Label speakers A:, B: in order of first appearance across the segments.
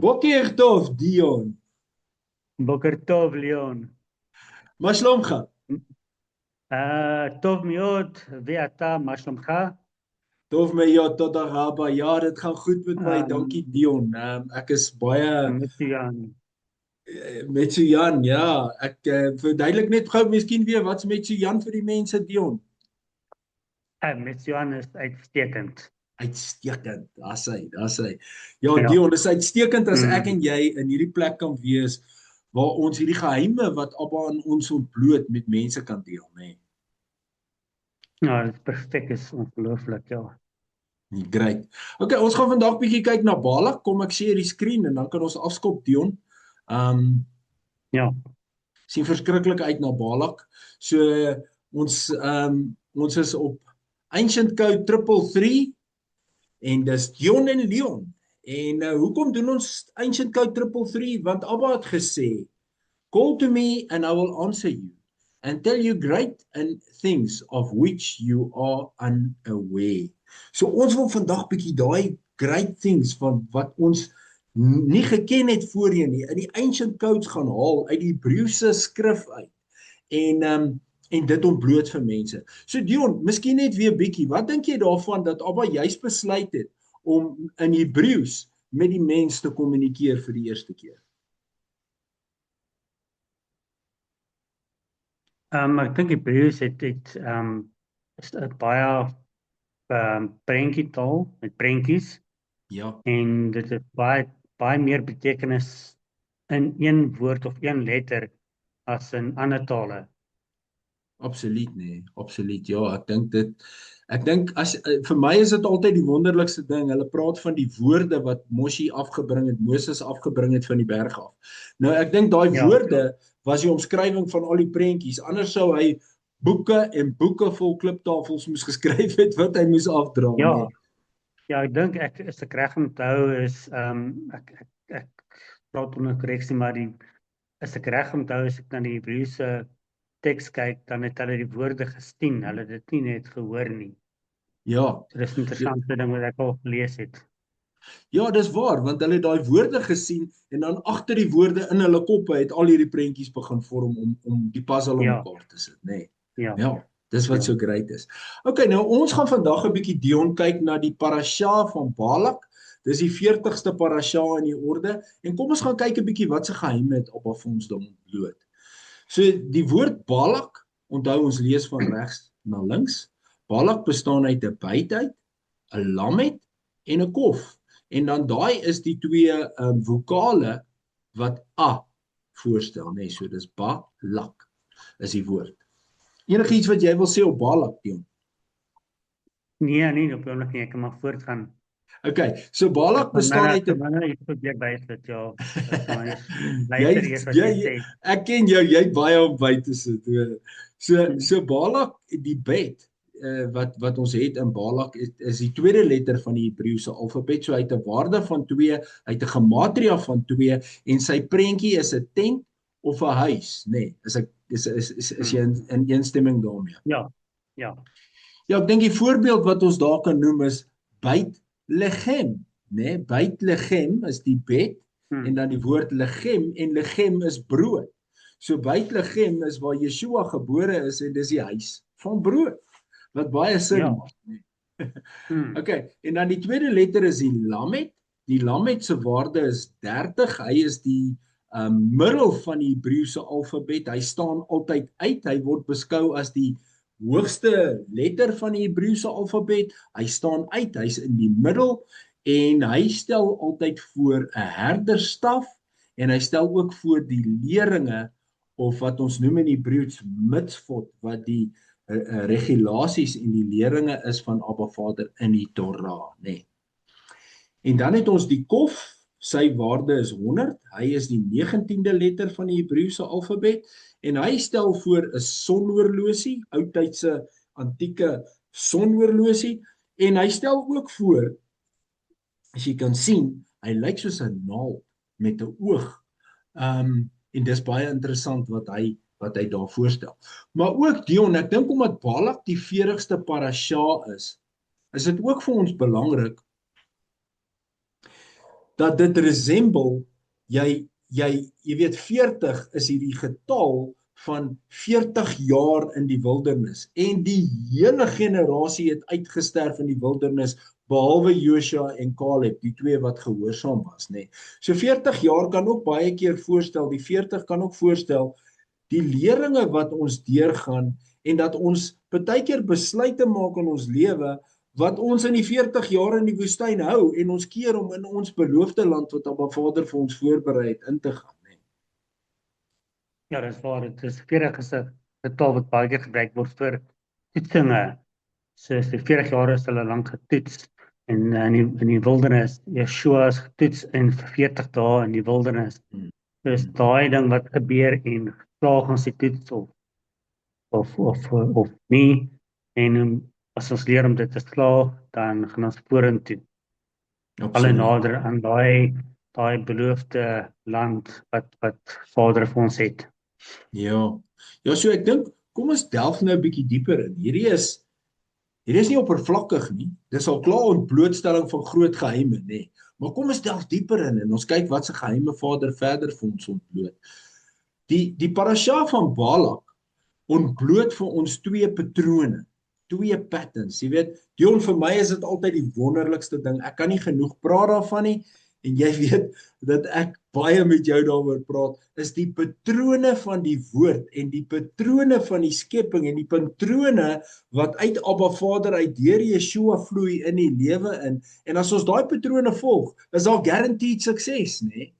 A: Boker tov, Dion.
B: בוקר טוב, ליאון.
A: מה שלומך?
B: טוב מאוד, ואתה, מה שלומך?
A: Tof my ja, tata rabba. Ja, dit gaan goed met my. Dankie
B: Um,
A: Dion. Ek is baie
B: מצוין.
A: met Sujan, ja. Ek verduidelik net gou miskien weer wat's met Sujan vir die mense Dion.
B: מצוין is uitstekend.
A: Uitstekend. Daar's hy. Ja,
B: Ja.
A: Dion, dis uitstekend as ek
B: Mm.
A: en jy in hierdie plek kan wees waar ons hierdie geheime wat Abba aan ons ontbloot met mense kan deel, nê. Nee.
B: Ja, dat is perfect, is ongelooflijk, ja.
A: Great. Okay, ons gaan vandag bietjie kyk na Balak. Kom ek sê die skerm en dan kan ons afskop Dion. Um
B: Ja,
A: sien verskriklik uit na Balak. So ons is op Ancient Code 333 en dis Dion en Leon. En hoekom doen ons Ancient Code 333? Want Abba het gesê, "Call to me and I will answer you and tell you great and things of which you are unaware." So ons wil vandag bietjie daai great things van wat ons nie geken het voorheen nie, in die ancient codes gaan haal uit die Hebreëse skrif uit en dit ontbloot vir mense. So Dion, miskien net weer bietjie, wat dink jy daarvan dat Abba juis besluit het om in Hebreëus met die mens te kommunikeer vir die eerste keer?
B: ik denk Hebreeuws is een baie prentjietaal met prentjies
A: Ja.
B: en dit het baie meer betekenis in een woord of een letter as in ander tale.
A: Absoluut nee, absoluut. Ja, ek dink as vir my is dit altyd die wonderlikste ding. Hulle praat van die woorde wat Moshe afgebring het, Moses afgebring het van die berg af. Nou ek dink daai
B: Ja,
A: woorde was die omskrywing van al die prentjies. Anders sou hy boeke en boeke vol kliptafels moes geskryf het wat hy moes afdra, nê.
B: ja, ja, ek dink as ek reg onthou is ek praat onder korreksie, maar as ek reg onthou as ek na die Hebreëse teks kyk, dan het hulle die woorde gesien, hulle het dit nie net gehoor nie.
A: Ja.
B: So dis 'n interessante ding wat ek al gelees het.
A: Ja, dis waar, want hulle het daai woorde gesien en dan agter die woorde in hulle koppe het al hierdie prentjies begin vorm om die puzzle in
B: Ja,
A: mekaar te sit, nê. Nee.
B: ja,
A: Ja, dis wat
B: ja.
A: so great is. Okay, nou ons gaan vandag 'n bietjie Dion kyk na die parasha van Balak. Dis die 40ste parasha in die orde en kom ons gaan kyk 'n bietjie wat se geheime het op af ons dan ontbloot. So die woord Balak, onthou ons lees van regs na links. Balak bestaan uit 'n byt uit, 'n lamet en 'n kof. En dan daai is die twee vokale wat a voorstel, nê. Nee, so dis Balak is die woord. Enigiets wat jy wil sê op Balak, Dion?
B: Nee, nee, op oomblik nie, ek kan maar voortgaan.
A: Okay, so
B: Ek
A: Balak
B: kan
A: bestaan
B: ek
A: uit
B: kan
A: 'n
B: nou iets probeer bysit, ja. Ek kan maar eers
A: jy
B: luister eers wat jy
A: jy
B: sê.
A: ek ken jou, jy baie om by te sit. So
B: Hm.
A: so Balak, die bet wat ons het in Balak is die tweede letter van die Hebreëse alfabet. So hy het 'n waarde van 2, hy het 'n gematria van 2 en sy prentjie is 'n tent of 'n huis, nê. Nee, is jy
B: Hm.
A: in eensstemming daarmee?
B: Ja, ja.
A: Ja, ek dink die voorbeeld wat ons daar kan noem is Beit Lechem, né? Nee, Beit Lechem is die bed en
B: Hm.
A: dan die woord Lechem en Lechem is brood. So Beit Lechem is waar Yeshua gebore is en dis die huis van brood wat baie sin
B: Ja.
A: maak, né?
B: Hm.
A: Okay, en dan die tweede letter is die Lamet. Die Lamet se waarde is 30. Hy is die middel van die Hebreëse alfabet. Hy staan altyd uit. Hy word beskou as die hoogste letter van die Hebreëse alfabet. Hy staan uit. Hy's in die middel en hy stel altyd voor 'n herderstaf en hy stel ook voor die leringe of wat ons noem in Hebreëus mitzvot wat die regulasies en die leringe is van Abba Vader in die Torah, nê. Nee. En dan het ons die kof, sy waarde is 100. Hy is die 19de letter van die Hebreëse alfabet en hy stel voor 'n sonhorlosie, oudtydse antieke sonhorlosie en hy stel ook voor, as jy kan sien, hy lyk soos 'n naald met 'n oog. En dis baie interessant wat hy daar voorstel. Maar ook Dion, ek dink omdat Balak die 40ste parasha is dit ook vir ons belangrik dat dit resemble, jy weet 40 is hierdie getal van 40 jaar in die wildernis en die hele generasie het uitgesterf in die wildernis behalwe Josua en Caleb, die twee wat gehoorsaam was, nê. So 40 jaar kan ook baie keer voorstel, die 40 kan ook voorstel die leringe wat ons deurgaan en dat ons baie keer besluite maak in ons lewe wat ons in die 40 jaar in die woestyn hou en ons keer om in ons beloofde land wat Abba Vader vir ons voorberei het in te gaan, nê.
B: Ja, dis waar. Dit is 40 is 'n getal wat baie keer gebruik word vir toetsinge. So die 40 jaar is hulle lank getoets en in die wildernis, Yeshua is getoets in 40 dae in die wildernis. Dus daai ding wat gebeur en slaag ons die toets of nie en as ons leer om dit te slaag, dan gaan ons vorentoe. Alle nader aan daai beloofde land wat Vader vir ons het.
A: Ja, so ek dink, kom ons delf nou 'n bietjie dieper in. Hierdie is nie oppervlakkig nie. Dis al klaar ontblootstelling van groot geheime, nê. Maar kom ons delf dieper in en ons kyk wat se geheime Vader verder vir ons ontbloot. Die parasha van Balak ontbloot vir ons twee patrone, twee patterns. Jy weet, Dion, vir my is dit altyd die wonderlikste ding. Ek kan nie genoeg praat daarvan nie en jy weet dat ek baie met jou daaroor praat, is die patrone van die woord en die patrone van die skepping en die patrone wat uit Abba Vader uit deur Yeshua vloei in die lewe in. En as ons daai patrone volg, is daar guaranteed sukses, nê?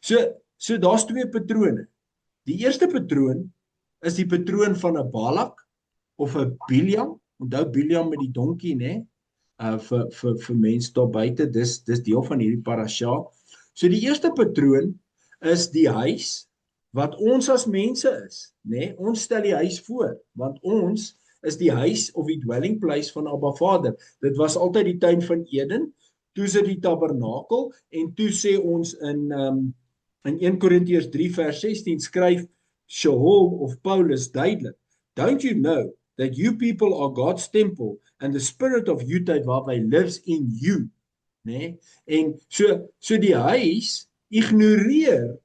A: So daar's twee patrone. Die eerste patroon is die patroon van 'n Balak of 'n Biliam. Onthou Biliam met die donkie, nê? Vir mense daar buite, dis deel van hierdie parasha. So die eerste patroon is die huis wat ons as mense is, nê? Ons stel die huis voor, want ons is die huis of die dwelling place van Abba Vader. Dit was altyd die tuin van Eden, toe sit die tabernakel en toe sê ons in 1 Korintiërs 3 vers 16 skryf Shaul of Paulus duidelik, don't you know that you people are God's temple and the spirit of Yud-Heh-Wav-Heh lives in you, né? En so die huis ignoreer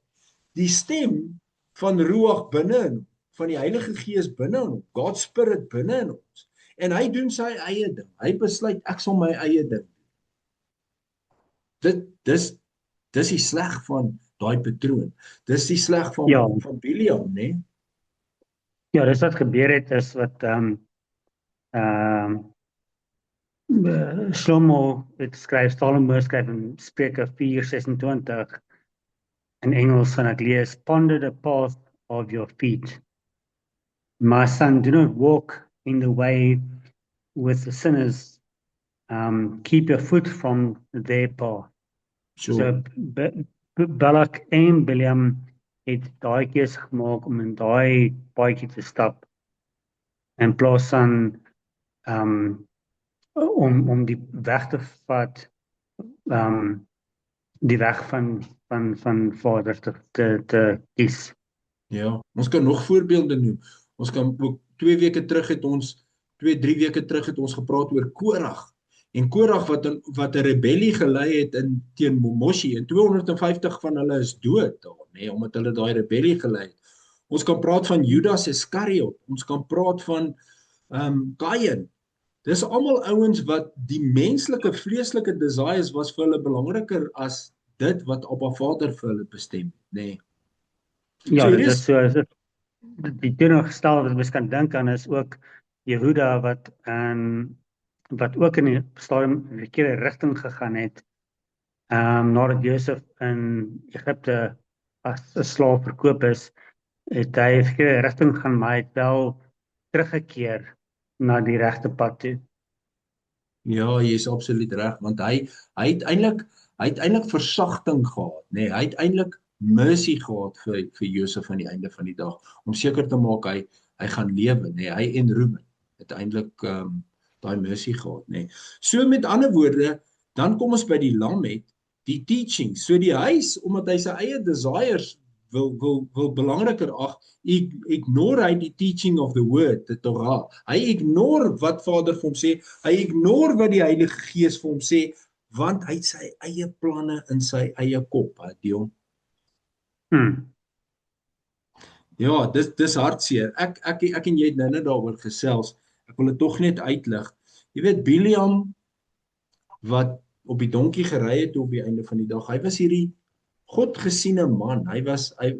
A: die stem van Ruach binne in hom, van die Heilige Gees binne in hom, God's spirit binne in ons. En hy doen sy eie ding. Hy besluit ek sal my eie ding doen. Dis die sleg van daai patroon. Dis die sleg van Biliam, né?
B: Ja, dis wat gebeur het is wat Shlomo Salomo skryf in Spreuke 4:26 in Engels en ek lees, ponder the path of your feet. My son, do not walk in the way with the sinners. Keep your foot from their path.
A: Sure.
B: So Balak en Biliam het daai keuse gemaak om in daai paadjie te stap in plaas van om die weg te vat, die weg van Vader te kies.
A: Ja, ons kan nog voorbeelde noem. Ons kan ook 2 weke terug het ons 2-3 weke terug het ons gepraat oor Korag. En Korag wat 'n rebellie gelei het teen Moshi en 250 van hulle is dood daar, nê, omdat hulle daai rebellie gelei het. Ons kan praat van Judas Iskariot. Ons kan praat van Kain. Dis almal ouens wat die menslike vleeslike desires was vir hulle belangriker as dit wat Abba Vader vir hulle bestem, nê.
B: Ja, so dit is so die teenoorgestel wat mens kan dink aan is ook Jehuda wat ook in die stadium in die verkeerde rigting gegaan het, nadat Josef in Egipte as 'n slaaf verkoop is, het hy 'n verkeerde rigting gegaan, maar hy het wel teruggekeer na die regte pad toe.
A: Ja, jy is absoluut reg, want hy het eintlik versagting gehad, nê. Hy het eintlik mercy gehad vir Josef aan die einde van die dag, om seker te maak hy gaan lewe, nê. Hy en Reuben het eintlik daai mercy gehad, nê. So met ander woorde, dan kom ons by die Lamed, die teaching. So die huis, omdat hy sy eie desires wil belangriker ag. Ignore hy die teaching of the word, die Torah. Hy ignore wat Vader vir hom sê. Hy ignore wat die Heilige Gees vir hom sê, want hy het sy eie planne in sy eie kop, Dion.
B: Hmm.
A: Ja, dis hartseer. Ek en jy het nou net daaroor gesels. Ek wil dit tog net uitlig. Jy weet Biliam wat op die donkie gery het op die einde van die dag. Hy was hierdie godgesiene man.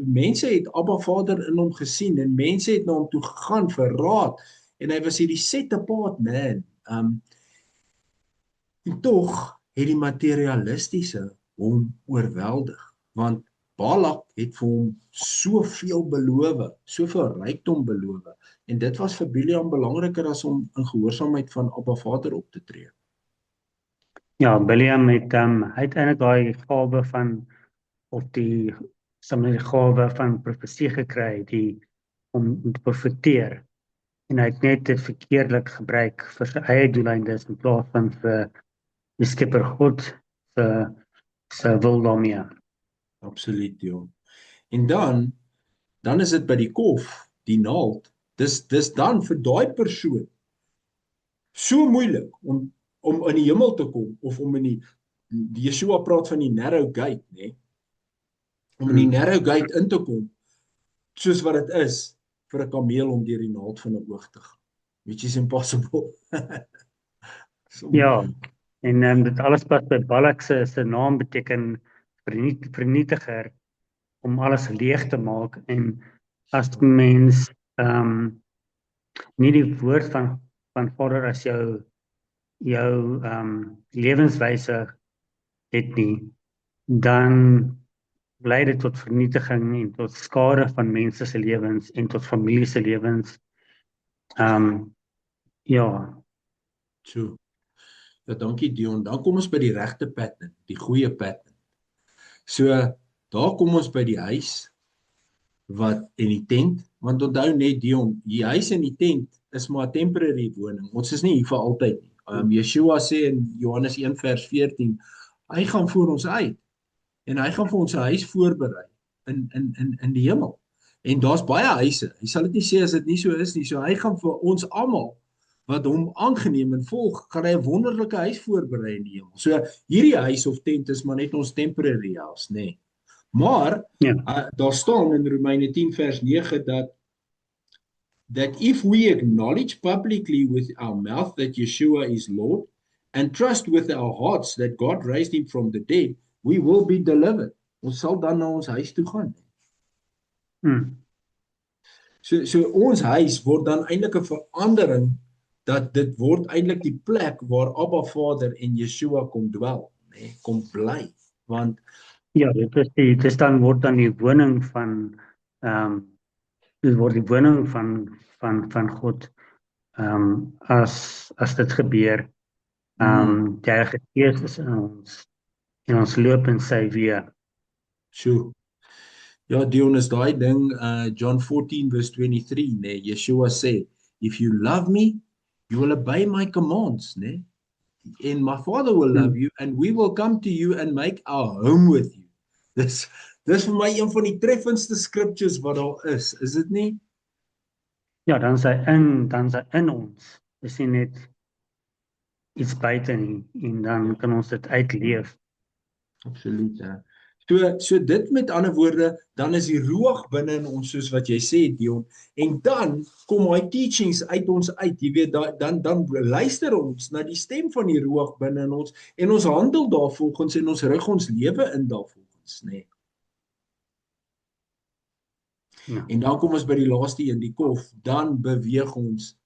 A: Mense het Abba Vader in hom gesien en mense het na hom toe gegaan vir raad en hy was hierdie set apart man. En tog het die materialistiese hom oorweldig want Balak het vir hom soveel beloof, soveel rykdom beloof en dit was vir Biliam belangriker as om in gehoorsaamheid van Abba Vader op te tree.
B: Ja, Biliam het hy het eintlik daai gawe van of die gawe van profesie gekry om te profeteer en hy het net dit verkeerdelik gebruik vir sy eie doeleindes in plaas van vir die Skepper God se wil daarmee.
A: Absoluut, ja. En dan is dit by die kof, die naald. Dis dan vir daai persoon so moeilik om in die hemel te kom of om in die Yeshua praat van die narrow gate, nê? Om in die narrow gate in te kom, soos wat dit is vir 'n kameel om deur die naald van 'n oog te gaan. Which is impossible.
B: Ja, en dit alles pas by Balak se naam beteken vernietiger om alles leeg te maak en as mens nie die woord van Vader as jou lewenswyse het nie, dan lei dit tot vernietiging en tot skade van mense se lewens en tot familie se lewens. Ja.
A: So. Ja, dankie Dion. Dan kom ons by die regte pattern, die goeie pattern. So, daar kom ons by die huis en die tent, want onthou net Dion, die huis en die tent is maar 'n temporary woning. Ons is nie hier vir altyd nie. Yeshua sê in Johannes 1 vers 14, hy gaan voor ons uit en hy gaan vir ons 'n huis voorberei in die hemel. En daar's baie huise. Hy sal dit nie sê as dit nie so is nie. So hy gaan vir ons almal wat hom aangeneem en volg, gaan hy 'n wonderlike huis voorberei in die hemel. So hierdie huis of tent is maar net ons temporary house, nê. Nee. Maar daar staan in Romeine 10 vers 9 that if we acknowledge publicly with our mouth that Yeshua is Lord and trust with our hearts that God raised him from the dead, we will be delivered. Ons sal dan na ons huis toe gaan. So ons huis word dan eintlik 'n verandering dat dit word eintlik die plek waar Abba Vader en Yeshua kom dwel, nê, kom bly. Want
B: ja, dit dan word dan die woning van dit word die woning van God as dit gebeur. Die Heilige Gees is in ons loop in sy weë.
A: So. Ja, Dion, is daai ding John 14 verse 23, nê, Yeshua sê, if you love me, you will obey my commands, nê? And my Father will love you and we will come to you and make our home with you. Dis vir my een van die treffendste scriptures wat daar is dit nie?
B: Ja, dan sy in ons. Dis nie net iets buite nie en dan kan ons dit uitleef.
A: Absoluut, ja. So dit met ander woorde, dan is die ruach binne in ons soos wat jy sê Dion, en dan kom hy teachings uit ons uit, jy weet, dan luister ons na die stem van die ruach binne in ons en ons handel daarvolgens en ons rig ons lewe in daarvolgens, nê. Ja. En dan kom ons by die laaste een, die kof, dan beweeg ons,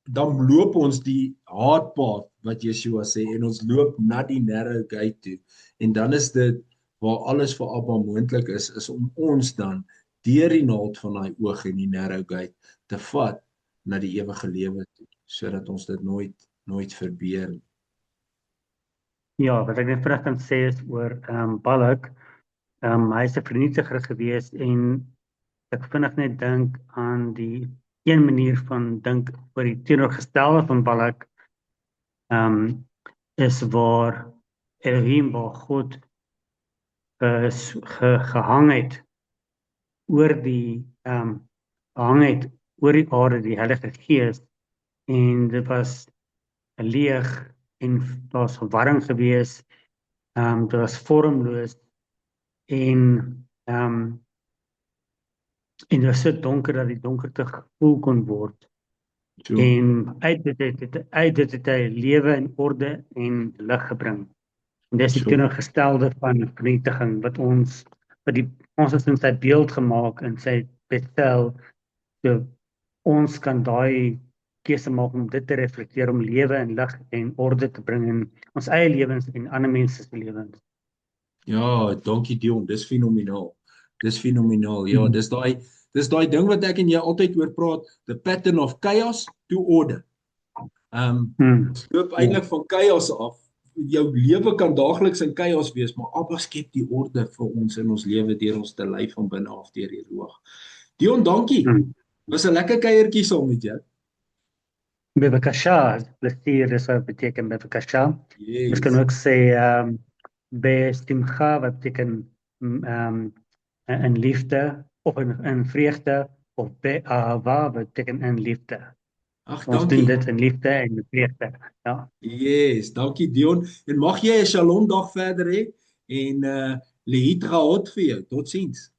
A: dan loop ons die hard path wat Yeshua sê en ons loop na die narrow gate toe en dan is dit waar alles vir Abba moontlik is om ons dan deur die naald van daai oog en die narrow gate te vat na die ewige lewe toe, sodat ons dit nooit verbeur nie.
B: Ja, wat ek net vinnig kan sê is oor Balak, hy is 'n vernietiger gewees en ek vinnig net dink aan die een manier van dink oor die teenoorgestelde van Balak, is waar Elohim, waar God gehang het oor die hang het oor die aarde, die Heilige Gees, en dit was leeg en daar was verwarring gewees. Dit was vormloos en en dit was so donker dat die donkerte gevoel kon word.
A: Sjoe,
B: En uit dit het hy lewe en orde en lig gebring. En dis die
A: sjoe.
B: teenoorgestelde van vernietiging wat ons is in sy beeld gemaak in sy bestel. So ons kan daai keuse maak om dit te reflekteer, om lewe en lig en orde te bring in ons eie lewens en ander mense se lewens.
A: Ja, dankie Dion, dis fenomenaal. Dis fenomenaal. Ja,
B: Hmm.
A: dis daai ding wat ek en jy altyd oor praat, the pattern of chaos to order.
B: Hmm.
A: Loop
B: Ja.
A: eintlik van chaos af. Jou lewe kan daagliks in chaos wees, maar Abba skep die orde vir ons in ons lewe deur ons te lei van binne af deur die roog. Dion, dankie.
B: Hmm.
A: Was 'n lekker kuiertjie saam met jou.
B: Bevakasha, plesier is wat beteken bevakasha. Ons kan
A: Yes.
B: ook sê bestimcha wat beteken in liefde of in vreugde of be'ava wat beteken in liefde.
A: Ag,
B: Ons doen
A: dankie.
B: dit in liefde en vreugde. Ja.
A: Yes, dankie Dion. En mag jy 'n Shalom dag verder hê en Lehit gehad vir jou. Totsiens.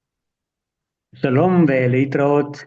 B: Shalom, Letroot.